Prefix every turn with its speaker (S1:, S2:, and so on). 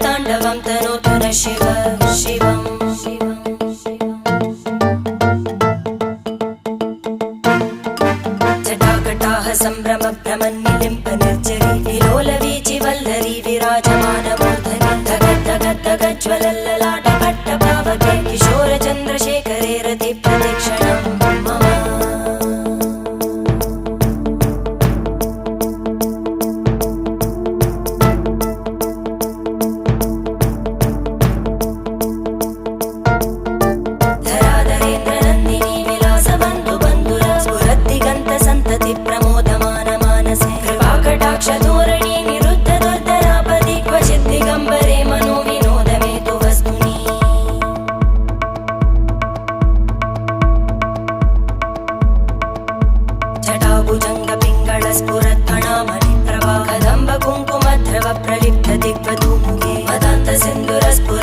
S1: ताण्डवं तनोतु न शिव शिवम् जटाकटाः सम्भ्रम भ्रमन्निलिम्प निर्जरी विलोलवीचि वल्लरी विराजमानमूर्धनि धगद्धगद्धगज्ज्वलल्ललाट पट्टपावके किशोरचन्द्रशेखरे रति प्रतीक्षणं मम प्रलिप्त दिग्वधूमुखे मदान्त सिन्धुरस्फुर